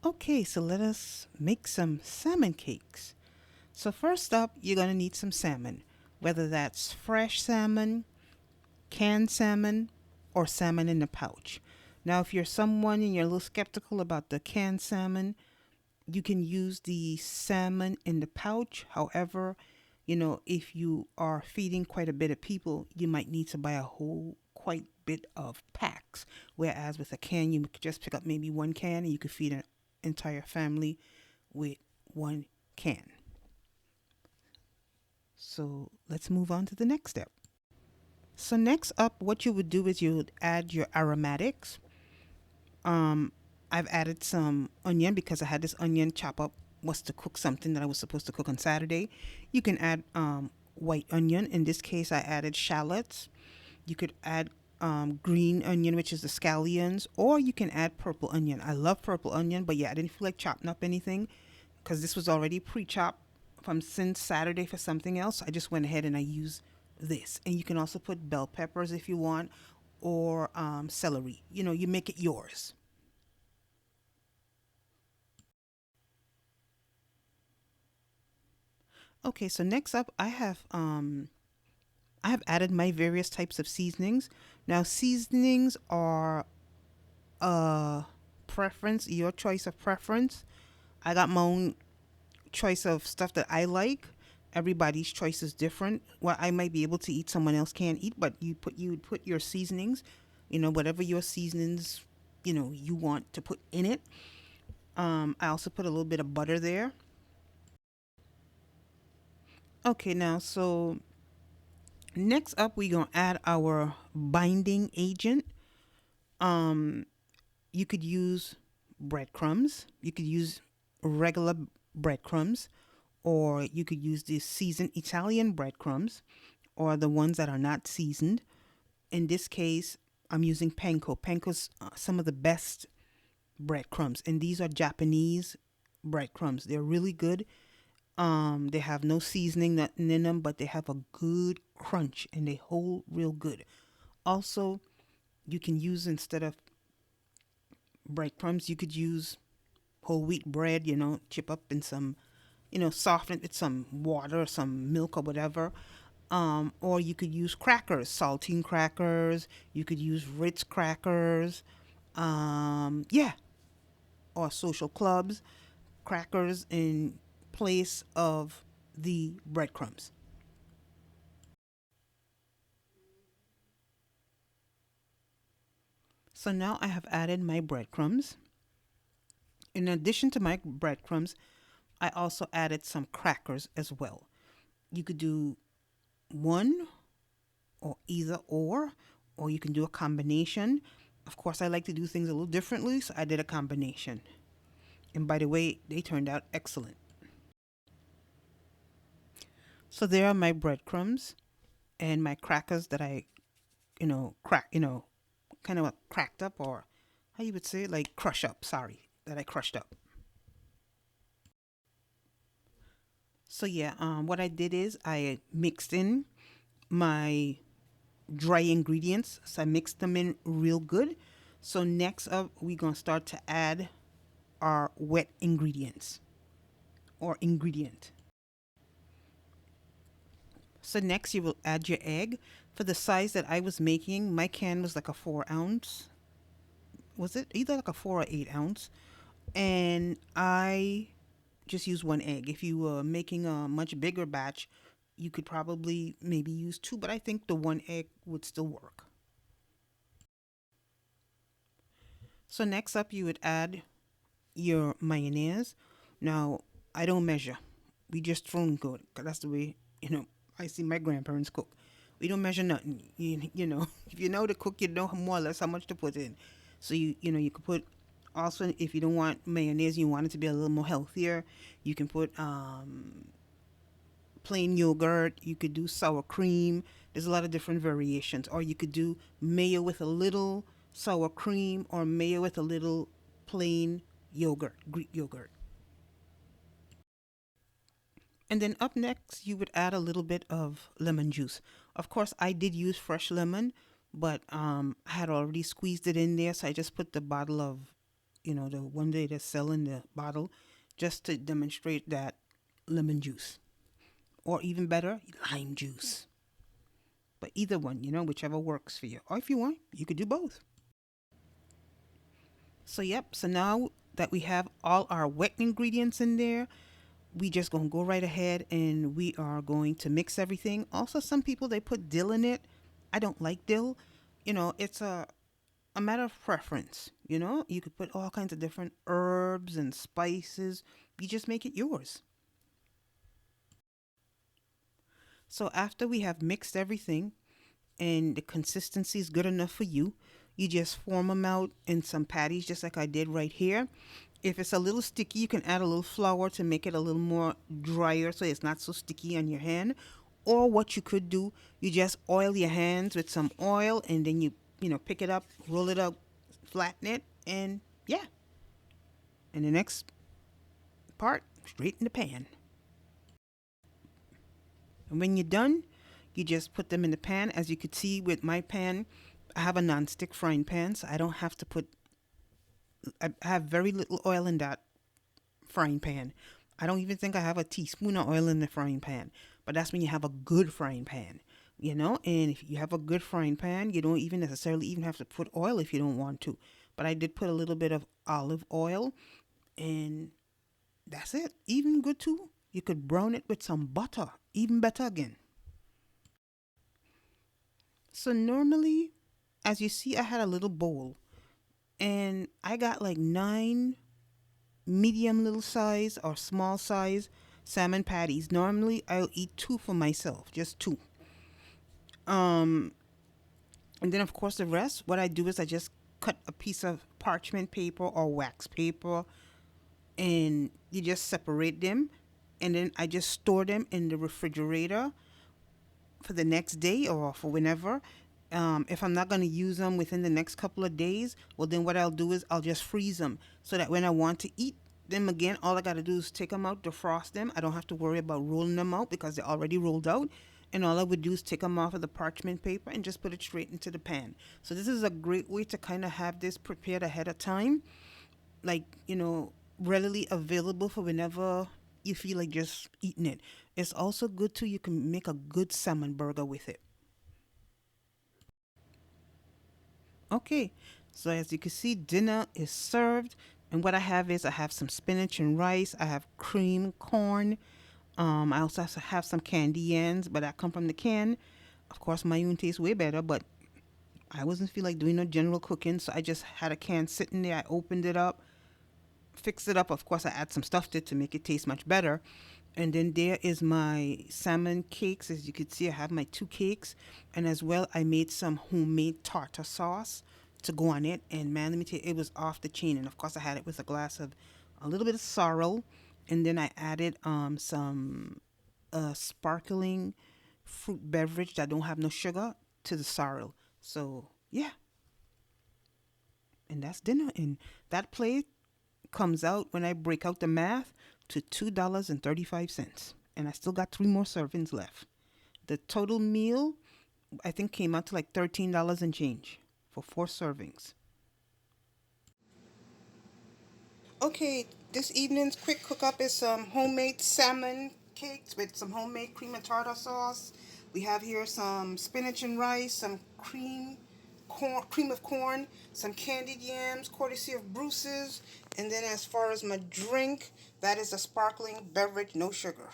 Okay, so let us make some salmon cakes. So first up, you're going to need some salmon, whether that's fresh salmon, canned salmon, or salmon in a pouch. Now, if you're someone and you're a little skeptical about the canned salmon, you can use the salmon in the pouch. However, if you are feeding quite a bit of people, you might need to buy a whole quite bit of packs. Whereas with a can, you could just pick up maybe one can and you could feed an entire family with one can. So let's move on to the next step. So next up, what you would do is you would add your aromatics. Um, I've added some onion because I had this onion chop up was to cook something that I was supposed to cook on Saturday. You can add white onion. In this case, I added shallots. You could add green onion, which is the scallions, or you can add purple onion. I love purple onion, but yeah, I didn't feel like chopping up anything because this was already pre-chopped from since Saturday for something else. I just went ahead and I used this. And you can also put bell peppers if you want, or celery. You make it yours. Okay, so next up, I have added my various types of seasonings. Now, seasonings are a preference, your choice of preference. I got my own choice of stuff that I like. Everybody's choice is different. Well, I might be able to eat, someone else can't eat, but you would put your seasonings, whatever your seasonings, you want to put in it. I also put a little bit of butter there. Okay, now so next up we're gonna add our binding agent. Um, you could use breadcrumbs. You could use regular breadcrumbs, or you could use the seasoned Italian breadcrumbs, or the ones that are not seasoned. In this case, I'm using Panko. Panko's some of the best breadcrumbs, and these are Japanese breadcrumbs. They're really good. They have no seasoning nothing in them, but they have a good crunch and they hold real good. Also, you can use, instead of breadcrumbs, you could use whole wheat bread, chip up in some, soften it with some water, some milk or whatever. Or you could use crackers, saltine crackers. You could use Ritz crackers. Yeah, or social clubs crackers in place of the breadcrumbs. So now I have added my breadcrumbs. In addition to my breadcrumbs, I also added some crackers as well. You could do one or either or you can do a combination. Of course, I like to do things a little differently, so I did a combination. And by the way, they turned out excellent. So there are my breadcrumbs and my crackers that I, kind of cracked up, or how you would say it, like crush up. Sorry, that I crushed up. So yeah, what I did is I mixed in my dry ingredients. So I mixed them in real good. So next up, we're gonna start to add our wet ingredients or ingredient. So next, you will add your egg. For the size that I was making, my can was like a 4 ounce. Was it either like a 4 or 8 ounce? And I just use one egg. If you were making a much bigger batch, you could probably maybe use two, but I think the one egg would still work. So next up, you would add your mayonnaise. Now, I don't measure. We just throw and go. 'Cause that's the way, I see my grandparents cook. We don't measure nothing. If you know to cook, you know more or less how much to put in. So you could put, also, if you don't want mayonnaise, you want it to be a little more healthier, you can put plain yogurt. You could do sour cream. There's a lot of different variations. Or you could do mayo with a little sour cream, or mayo with a little plain yogurt, Greek yogurt. And then up next, you would add a little bit of lemon juice. Of course, I did use fresh lemon, but I had already squeezed it in there, so I just put the bottle of the one day they sell in the bottle, just to demonstrate that lemon juice, or even better, lime juice. But either one, whichever works for you. Or if you want, you could do both. So, yep. So now that we have all our wet ingredients in there, we just gonna go right ahead and we are going to mix everything. Also, some people they put dill in it. I don't like dill. It's a matter of preference. You could put all kinds of different herbs and spices. You just make it yours. So after we have mixed everything and the consistency is good enough for you, you just form them out in some patties, just like I did right here. If it's a little sticky, you can add a little flour to make it a little more drier so it's not so sticky on your hand. Or what you could do, you just oil your hands with some oil and then you pick it up, roll it up, flatten it, and yeah. And the next part, straight in the pan. And when you're done, you just put them in the pan. As you could see with my pan, I have a non-stick frying pan, so I have very little oil in that frying pan. I don't even think I have a teaspoon of oil in the frying pan. But that's when you have a good frying pan, And if you have a good frying pan, you don't even necessarily even have to put oil if you don't want to. But I did put a little bit of olive oil, and that's it. Even good too. You could brown it with some butter. Even better again. So normally, as you see, I had a little bowl, and I got like 9 medium little size or small size salmon patties. Normally, I'll eat 2 for myself, just 2. Um, and then of course the rest, what I do is I just cut a piece of parchment paper or wax paper, and you just separate them, and then I just store them in the refrigerator for the next day or for whenever. If I'm not going to use them within the next couple of days, well, then what I'll do is I'll just freeze them so that when I want to eat them again, all I got to do is take them out, defrost them. I don't have to worry about rolling them out because they're already rolled out. And all I would do is take them off of the parchment paper and just put it straight into the pan. So this is a great way to kind of have this prepared ahead of time, like, readily available for whenever you feel like just eating it. It's also good too. You can make a good salmon burger with it. Okay, so as you can see, dinner is served. And what I have is I have some spinach and rice. I have cream corn. I also have some candy yams, but that come from the can. Of course, my own tastes way better, but I wasn't feel like doing no general cooking, so I just had a can sitting there. I opened it up, fixed it up. Of course, I add some stuff to it to make it taste much better. And then there is my salmon cakes. As you can see, I have my 2 cakes. And as well, I made some homemade tartar sauce to go on it. And man, let me tell you, it was off the chain. And of course, I had it with a glass of a little bit of sorrel. And then I added some sparkling fruit beverage that don't have no sugar to the sorrel. So, yeah. And that's dinner. And that plate comes out when I break out the math to $2.35. And I still got 3 more servings left. The total meal, I think, came out to like $13 and change for 4 servings. Okay, this evening's quick cook up is some homemade salmon cakes with some homemade cream and tartar sauce. We have here some spinach and rice, some cream of corn, some candied yams, courtesy of Bruce's. And then as far as my drink, that is a sparkling beverage, no sugar.